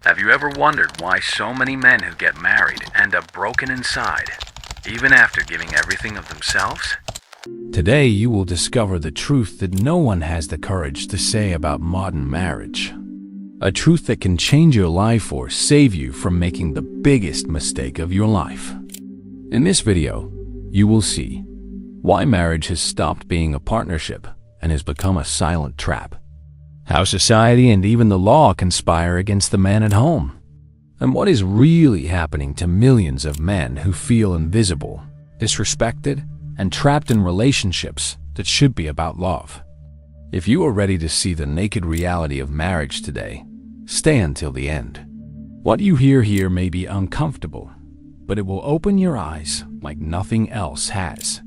Have you ever wondered why so many men who get married end up broken inside, even after giving everything of themselves? Today you will discover the truth that no one has the courage to say about modern marriage. A truth that can change your life or save you from making the biggest mistake of your life. In this video, you will see why marriage has stopped being a partnership and has become a silent trap. How society and even the law conspire against the man at home. And what is really happening to millions of men who feel invisible, disrespected, and trapped in relationships that should be about love. If you are ready to see the naked reality of marriage today, stay until the end. What you hear here may be uncomfortable, but it will open your eyes like nothing else has.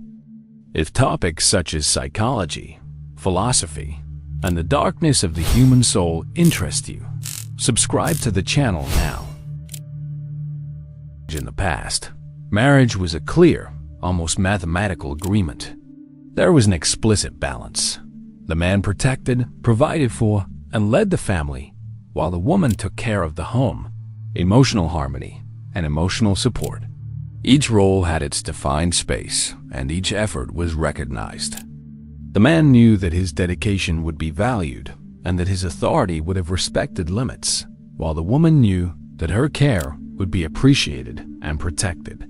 If topics such as psychology, philosophy, and the darkness of the human soul interest you, subscribe to the channel now. In the past, marriage was a clear, almost mathematical agreement. There was an explicit balance. The man protected, provided for, and led the family, while the woman took care of the home, emotional harmony, and emotional support. Each role had its defined space, and each effort was recognized. The man knew that his dedication would be valued, and that his authority would have respected limits, while the woman knew that her care would be appreciated and protected.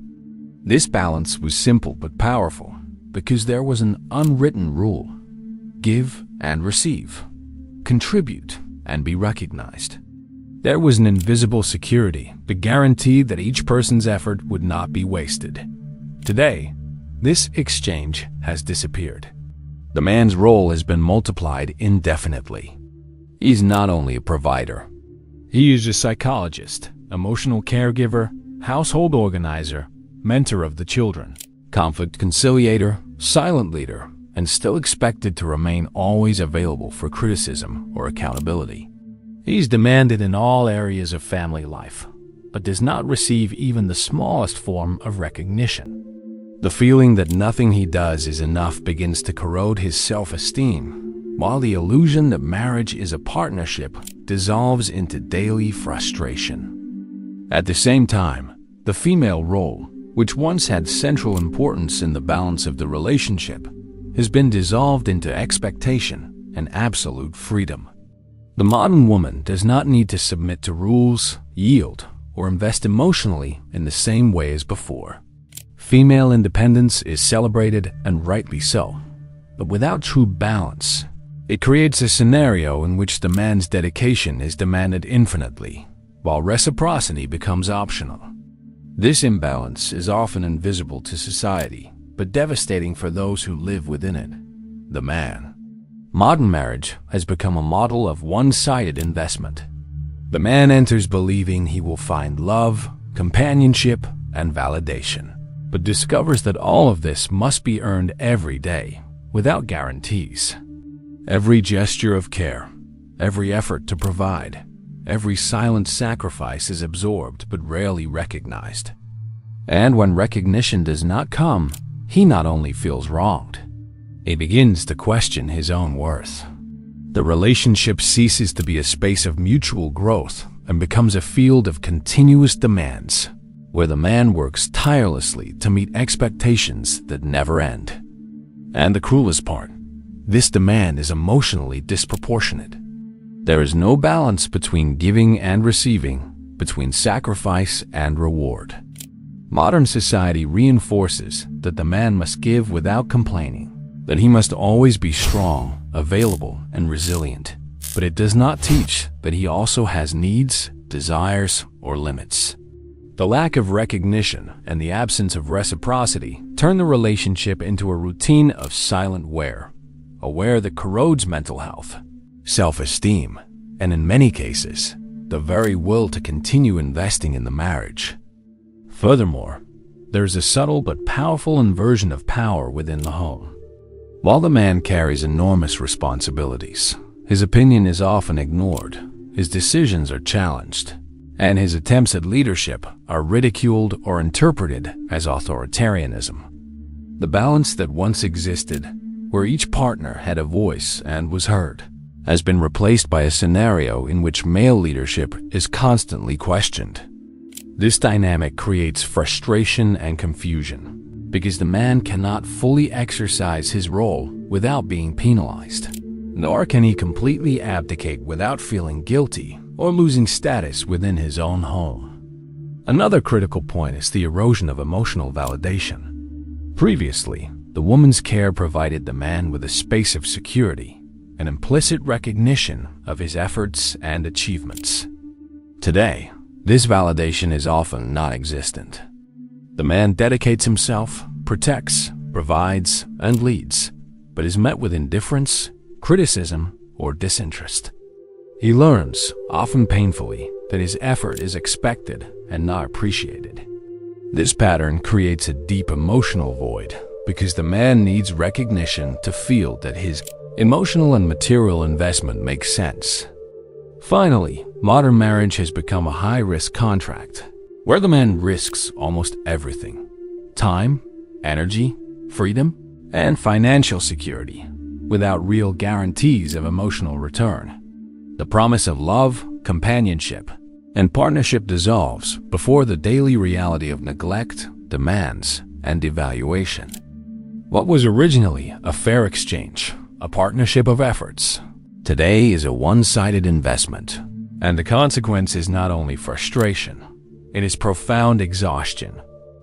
This balance was simple but powerful, because there was an unwritten rule: give and receive, contribute and be recognized. There was an invisible security that guaranteed that each person's effort would not be wasted. Today, this exchange has disappeared. The man's role has been multiplied indefinitely. He's not only a provider. He is a psychologist, emotional caregiver, household organizer, mentor of the children, conflict conciliator, silent leader, and still expected to remain always available for criticism or accountability. He's demanded in all areas of family life, but does not receive even the smallest form of recognition. The feeling that nothing he does is enough begins to corrode his self-esteem, while the illusion that marriage is a partnership dissolves into daily frustration. At the same time, the female role, which once had central importance in the balance of the relationship, has been dissolved into expectation and absolute freedom. The modern woman does not need to submit to rules, yield, or invest emotionally in the same way as before. Female independence is celebrated, and rightly so, but without true balance, it creates a scenario in which the man's dedication is demanded infinitely, while reciprocity becomes optional. This imbalance is often invisible to society, but devastating for those who live within it: the man. Modern marriage has become a model of one-sided investment. The man enters believing he will find love, companionship, and validation, but discovers that all of this must be earned every day, without guarantees. Every gesture of care, every effort to provide, every silent sacrifice is absorbed but rarely recognized. And when recognition does not come, he not only feels wronged, he begins to question his own worth. The relationship ceases to be a space of mutual growth and becomes a field of continuous demands, where the man works tirelessly to meet expectations that never end. And the cruelest part, this demand is emotionally disproportionate. There is no balance between giving and receiving, between sacrifice and reward. Modern society reinforces that the man must give without complaining, that he must always be strong, available, and resilient. But it does not teach that he also has needs, desires, or limits. The lack of recognition and the absence of reciprocity turn the relationship into a routine of silent wear, a wear that corrodes mental health, self-esteem, and in many cases, the very will to continue investing in the marriage. Furthermore, there is a subtle but powerful inversion of power within the home. While the man carries enormous responsibilities, his opinion is often ignored, his decisions are challenged, and his attempts at leadership are ridiculed or interpreted as authoritarianism. The balance that once existed, where each partner had a voice and was heard, has been replaced by a scenario in which male leadership is constantly questioned. This dynamic creates frustration and confusion because the man cannot fully exercise his role without being penalized, nor can he completely abdicate without feeling guilty or losing status within his own home. Another critical point is the erosion of emotional validation. Previously, the woman's care provided the man with a space of security, an implicit recognition of his efforts and achievements. Today, this validation is often non-existent. The man dedicates himself, protects, provides, and leads, but is met with indifference, criticism, or disinterest. He learns, often painfully, that his effort is expected and not appreciated. This pattern creates a deep emotional void because the man needs recognition to feel that his emotional and material investment makes sense. Finally, modern marriage has become a high-risk contract where the man risks almost everything: time, energy, freedom, and financial security, without real guarantees of emotional return. The promise of love, companionship, and partnership dissolves before the daily reality of neglect, demands, and evaluation. What was originally a fair exchange, a partnership of efforts, today is a one-sided investment, and the consequence is not only frustration, it is profound exhaustion,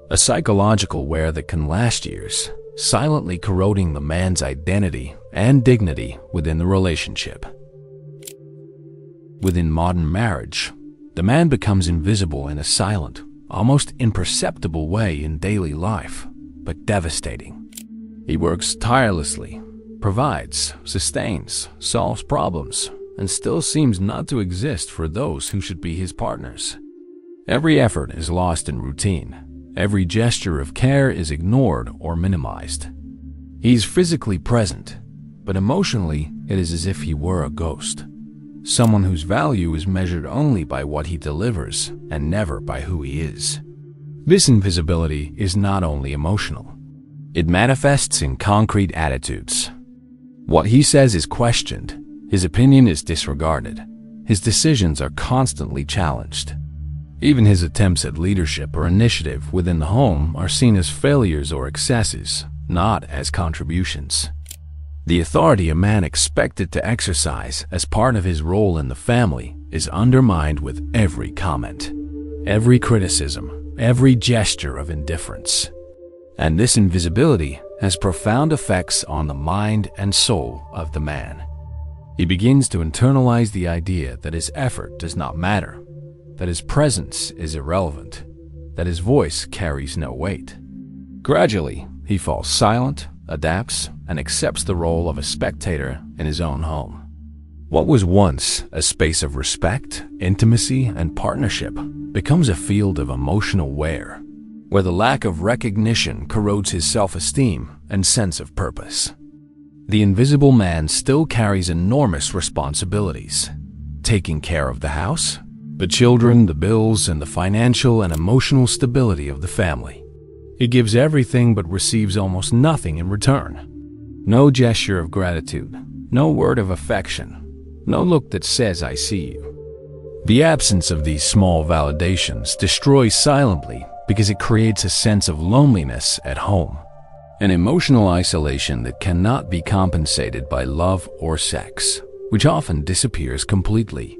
a psychological wear that can last years, silently corroding the man's identity and dignity within the relationship. Within modern marriage, the man becomes invisible in a silent, almost imperceptible way in daily life, but devastating. He works tirelessly, provides, sustains, solves problems, and still seems not to exist for those who should be his partners. Every effort is lost in routine. Every gesture of care is ignored or minimized. He is physically present, but emotionally it is as if he were a ghost. Someone whose value is measured only by what he delivers and never by who he is. This invisibility is not only emotional. It manifests in concrete attitudes. What he says is questioned, his opinion is disregarded, his decisions are constantly challenged. Even his attempts at leadership or initiative within the home are seen as failures or excesses, not as contributions. The authority a man expected to exercise as part of his role in the family is undermined with every comment, every criticism, every gesture of indifference. And this invisibility has profound effects on the mind and soul of the man. He begins to internalize the idea that his effort does not matter, that his presence is irrelevant, that his voice carries no weight. Gradually, he falls silent, adapts, and accepts the role of a spectator in his own home. What was once a space of respect, intimacy, and partnership becomes a field of emotional wear, where the lack of recognition corrodes his self-esteem and sense of purpose. The invisible man still carries enormous responsibilities, taking care of the house, the children, the bills, and the financial and emotional stability of the family. He gives everything but receives almost nothing in return. No gesture of gratitude, no word of affection, no look that says, "I see you." The absence of these small validations destroys silently because it creates a sense of loneliness at home, an emotional isolation that cannot be compensated by love or sex, which often disappears completely.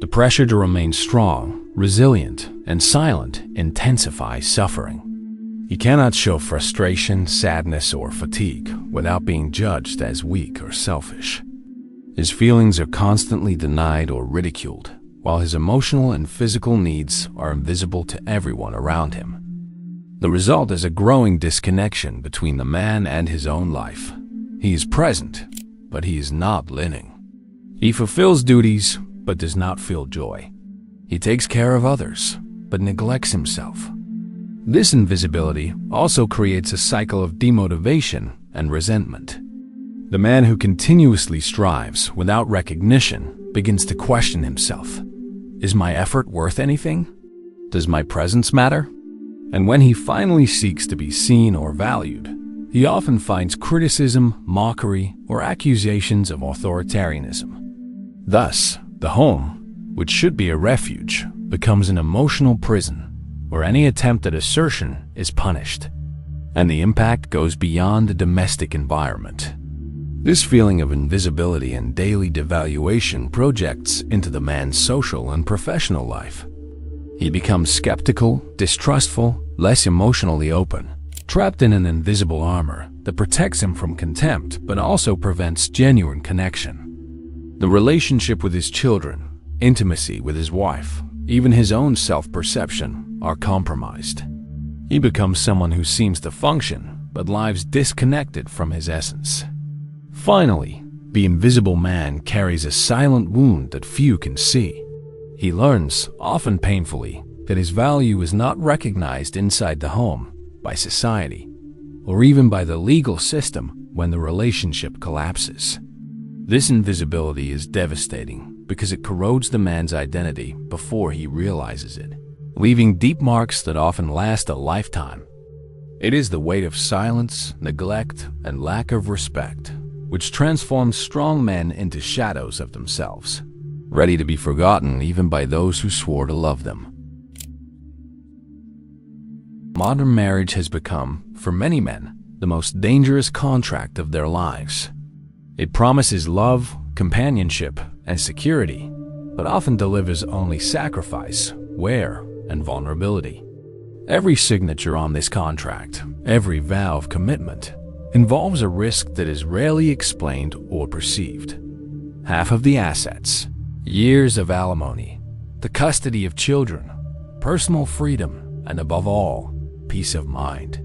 The pressure to remain strong, resilient, and silent intensifies suffering. He cannot show frustration, sadness, or fatigue without being judged as weak or selfish. His feelings are constantly denied or ridiculed, while his emotional and physical needs are invisible to everyone around him. The result is a growing disconnection between the man and his own life. He is present, but he is not living. He fulfills duties, but does not feel joy. He takes care of others, but neglects himself. This invisibility also creates a cycle of demotivation and resentment. The man who continuously strives without recognition begins to question himself. Is my effort worth anything? Does my presence matter? And when he finally seeks to be seen or valued, he often finds criticism, mockery, or accusations of authoritarianism. Thus, the home, which should be a refuge, becomes an emotional prison where any attempt at assertion is punished, and the impact goes beyond the domestic environment. This feeling of invisibility and daily devaluation projects into the man's social and professional life. He becomes skeptical, distrustful, less emotionally open, trapped in an invisible armor that protects him from contempt but also prevents genuine connection. The relationship with his children, intimacy with his wife, even his own self-perception are compromised. He becomes someone who seems to function but lives disconnected from his essence. Finally, the invisible man carries a silent wound that few can see. He learns, often painfully, that his value is not recognized inside the home, by society, or even by the legal system when the relationship collapses. This invisibility is devastating because it corrodes the man's identity before he realizes it, leaving deep marks that often last a lifetime. It is the weight of silence, neglect, and lack of respect which transforms strong men into shadows of themselves, ready to be forgotten even by those who swore to love them. Modern marriage has become, for many men, the most dangerous contract of their lives. It promises love, companionship, and security, but often delivers only sacrifice, wear, and vulnerability. Every signature on this contract, every vow of commitment, involves a risk that is rarely explained or perceived. Half of the assets, years of alimony, the custody of children, personal freedom, and above all, peace of mind.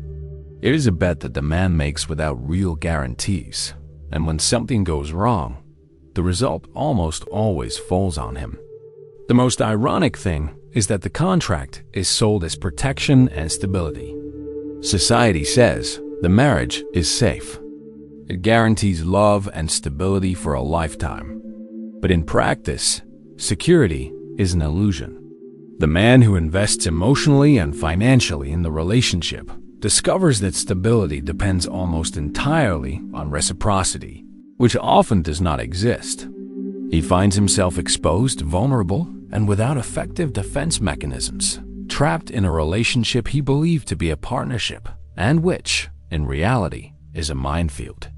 It is a bet that the man makes without real guarantees, and when something goes wrong, the result almost always falls on him. The most ironic thing is that the contract is sold as protection and stability. Society says the marriage is safe. It guarantees love and stability for a lifetime. But in practice, security is an illusion. The man who invests emotionally and financially in the relationship discovers that stability depends almost entirely on reciprocity, which often does not exist. He finds himself exposed, vulnerable, and without effective defense mechanisms, trapped in a relationship he believed to be a partnership, and which, in reality, is a minefield.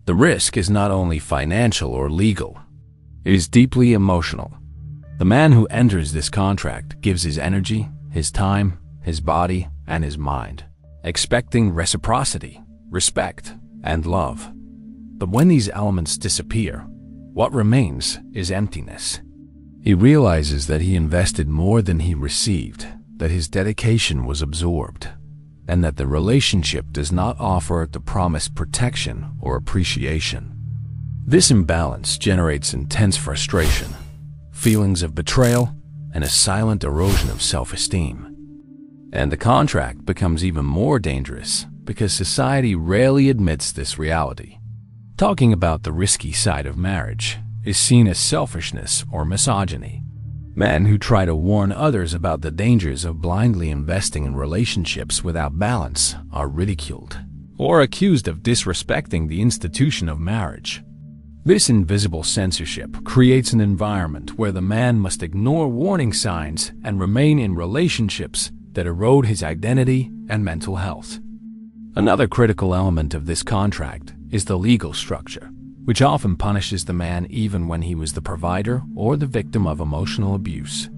The risk is not only financial or legal, it is deeply emotional. The man who enters this contract gives his energy, his time, his body, and his mind, expecting reciprocity, respect, and love. But when these elements disappear, what remains is emptiness. He realizes that he invested more than he received, that his dedication was absorbed, and that the relationship does not offer the promised protection or appreciation. This imbalance generates intense frustration, feelings of betrayal, and a silent erosion of self-esteem. And the contract becomes even more dangerous because society rarely admits this reality. Talking about the risky side of marriage is seen as selfishness or misogyny. Men who try to warn others about the dangers of blindly investing in relationships without balance are ridiculed or accused of disrespecting the institution of marriage. This invisible censorship creates an environment where the man must ignore warning signs and remain in relationships that erode his identity and mental health. Another critical element of this contract is the legal structure, which often punishes the man even when he was the provider or the victim of emotional abuse.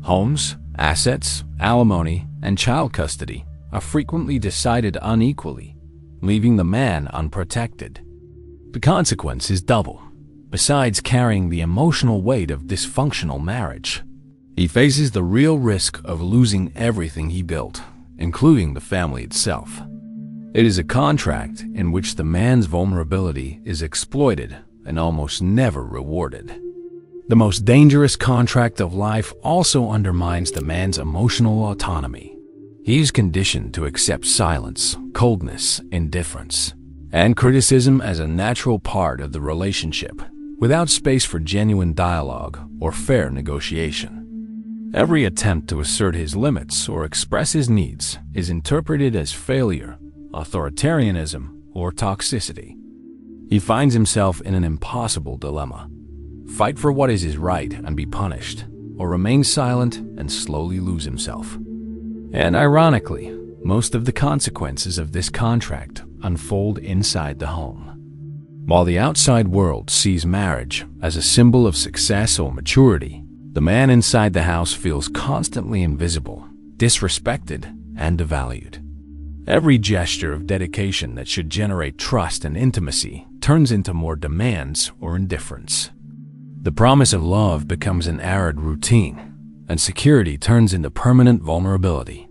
Homes, assets, alimony, and child custody are frequently decided unequally, leaving the man unprotected. The consequence is double. Besides carrying the emotional weight of dysfunctional marriage, he faces the real risk of losing everything he built, including the family itself. It is a contract in which the man's vulnerability is exploited and almost never rewarded. The most dangerous contract of life also undermines the man's emotional autonomy. He is conditioned to accept silence, coldness, indifference, and criticism as a natural part of the relationship, without space for genuine dialogue or fair negotiation. Every attempt to assert his limits or express his needs is interpreted as failure, authoritarianism, or toxicity. He finds himself in an impossible dilemma. fight for what is his right and be punished, or remain silent and slowly lose himself. And ironically, most of the consequences of this contract unfold inside the home. While the outside world sees marriage as a symbol of success or maturity, the man inside the house feels constantly invisible, disrespected, and devalued. Every gesture of dedication that should generate trust and intimacy turns into more demands or indifference. The promise of love becomes an arid routine, and security turns into permanent vulnerability.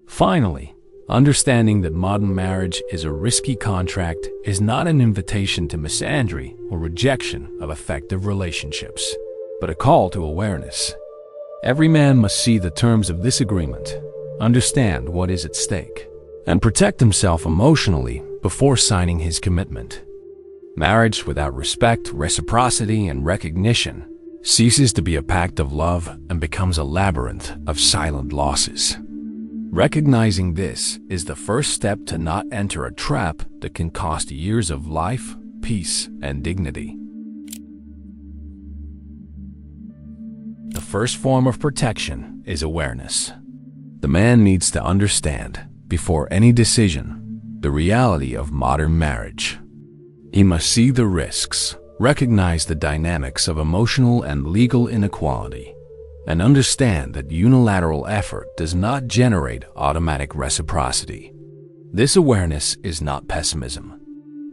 Finally, understanding that modern marriage is a risky contract is not an invitation to misandry or rejection of effective relationships, but a call to awareness. Every man must see the terms of this agreement, understand what is at stake, and protect himself emotionally before signing his commitment. Marriage without respect, reciprocity, and recognition ceases to be a pact of love and becomes a labyrinth of silent losses. Recognizing this is the first step to not enter a trap that can cost years of life, peace, and dignity. The first form of protection is awareness. The man needs to understand, before any decision, the reality of modern marriage. He must see the risks, recognize the dynamics of emotional and legal inequality, and understand that unilateral effort does not generate automatic reciprocity. This awareness is not pessimism.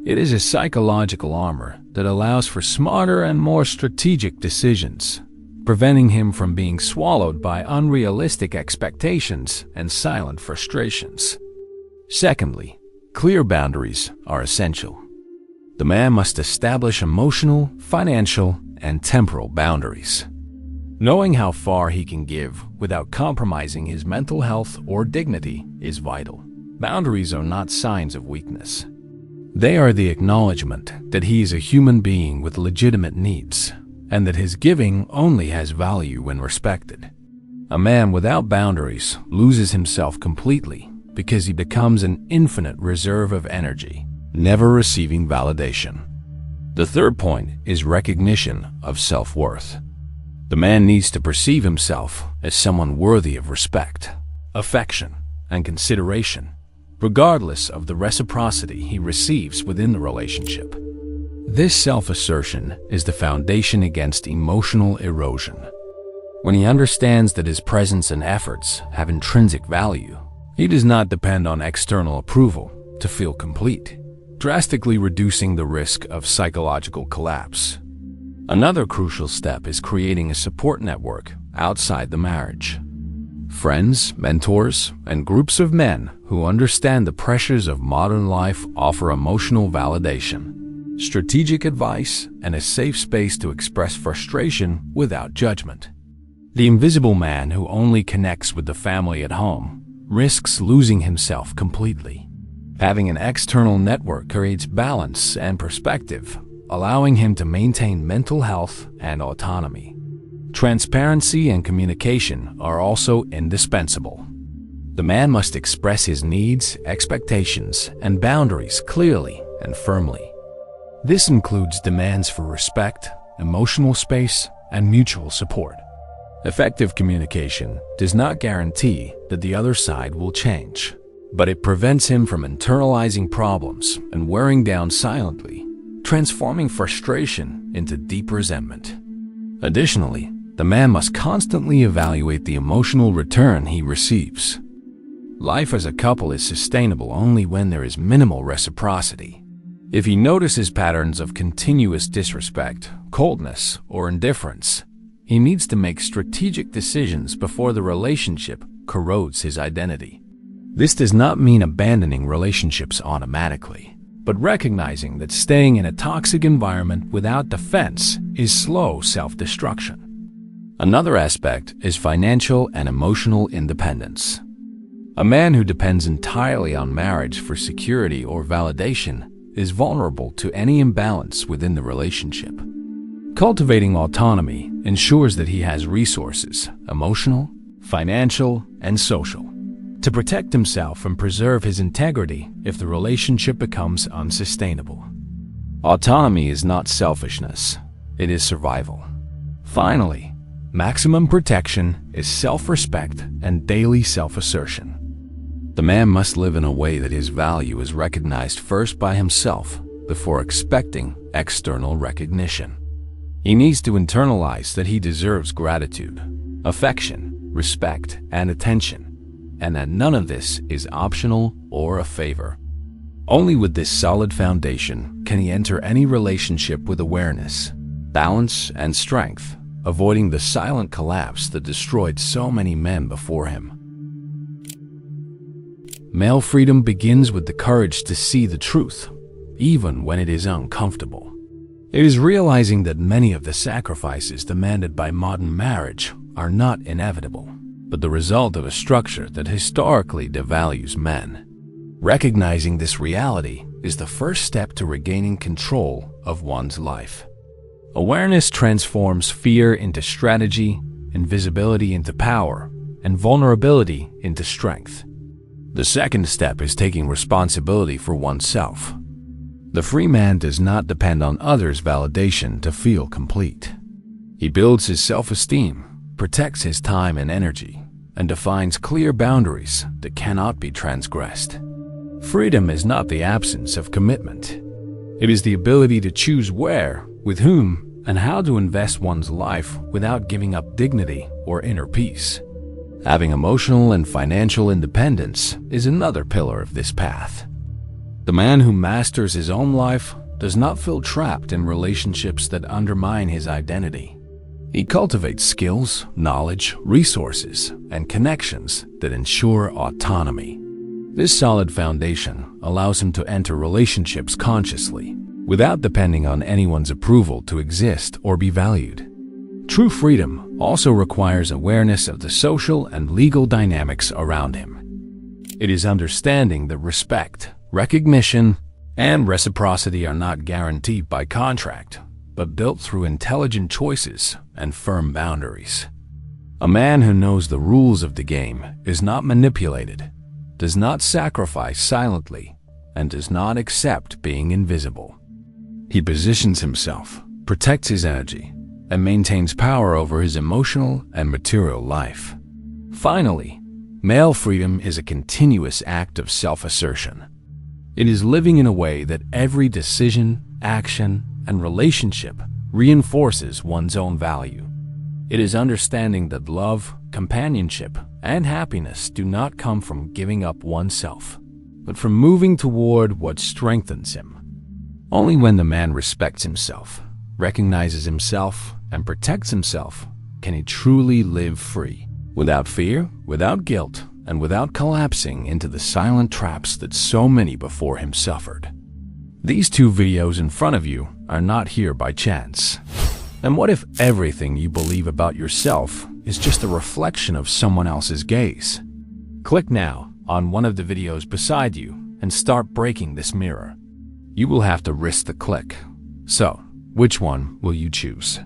It is a psychological armor that allows for smarter and more strategic decisions, preventing him from being swallowed by unrealistic expectations and silent frustrations. Secondly, clear boundaries are essential. The man must establish emotional, financial, and temporal boundaries. Knowing how far he can give without compromising his mental health or dignity is vital. Boundaries are not signs of weakness. They are the acknowledgement that he is a human being with legitimate needs, and that his giving only has value when respected. A man without boundaries loses himself completely because he becomes an infinite reserve of energy, never receiving validation. The third point is recognition of self-worth. The man needs to perceive himself as someone worthy of respect, affection, and consideration, regardless of the reciprocity he receives within the relationship. This self-assertion is the foundation against emotional erosion. When he understands that his presence and efforts have intrinsic value, he does not depend on external approval to feel complete, drastically reducing the risk of psychological collapse. Another crucial step is creating a support network outside the marriage. Friends, mentors, and groups of men who understand the pressures of modern life offer emotional validation, strategic advice, and a safe space to express frustration without judgment. The invisible man who only connects with the family at home risks losing himself completely. Having an external network creates balance and perspective, allowing him to maintain mental health and autonomy. Transparency and communication are also indispensable. The man must express his needs, expectations, and boundaries clearly and firmly. This includes demands for respect, emotional space, and mutual support. Effective communication does not guarantee that the other side will change, but it prevents him from internalizing problems and wearing down silently, transforming frustration into deep resentment. Additionally, the man must constantly evaluate the emotional return he receives. Life as a couple is sustainable only when there is minimal reciprocity. If he notices patterns of continuous disrespect, coldness, or indifference, he needs to make strategic decisions before the relationship corrodes his identity. This does not mean abandoning relationships automatically, but recognizing that staying in a toxic environment without defense is slow self-destruction. Another aspect is financial and emotional independence. A man who depends entirely on marriage for security or validation is vulnerable to any imbalance within the relationship. Cultivating autonomy ensures that he has resources, emotional, financial, and social, to protect himself and preserve his integrity if the relationship becomes unsustainable. Autonomy is not selfishness, it is survival. Finally, maximum protection is self-respect and daily self-assertion. The man must live in a way that his value is recognized first by himself before expecting external recognition. He needs to internalize that he deserves gratitude, affection, respect, and attention, and that none of this is optional or a favor. Only with this solid foundation can he enter any relationship with awareness, balance, and strength, avoiding the silent collapse that destroyed so many men before him. Male freedom begins with the courage to see the truth, even when it is uncomfortable. It is realizing that many of the sacrifices demanded by modern marriage are not inevitable, but the result of a structure that historically devalues men. Recognizing this reality is the first step to regaining control of one's life. Awareness transforms fear into strategy, invisibility into power, and vulnerability into strength. The second step is taking responsibility for oneself. The free man does not depend on others' validation to feel complete. He builds his self-esteem, protects his time and energy, and defines clear boundaries that cannot be transgressed. Freedom is not the absence of commitment. It is the ability to choose where, with whom, and how to invest one's life without giving up dignity or inner peace. Having emotional and financial independence is another pillar of this path. The man who masters his own life does not feel trapped in relationships that undermine his identity. He cultivates skills, knowledge, resources, and connections that ensure autonomy. This solid foundation allows him to enter relationships consciously, without depending on anyone's approval to exist or be valued. True freedom also requires awareness of the social and legal dynamics around him. It is understanding that respect, recognition, and reciprocity are not guaranteed by contract, but built through intelligent choices and firm boundaries. A man who knows the rules of the game is not manipulated, does not sacrifice silently, and does not accept being invisible. He positions himself, protects his energy, and maintains power over his emotional and material life. Finally, male freedom is a continuous act of self-assertion. It is living in a way that every decision, action, and relationship reinforces one's own value. It is understanding that love, companionship, and happiness do not come from giving up oneself, but from moving toward what strengthens him. Only when the man respects himself, recognizes himself, and protects himself can he truly live free, without fear, without guilt, and without collapsing into the silent traps that so many before him suffered. These two videos in front of you are not here by chance. And what if everything you believe about yourself is just a reflection of someone else's gaze? Click now on one of the videos beside you and start breaking this mirror. You will have to risk the click. So, which one will you choose?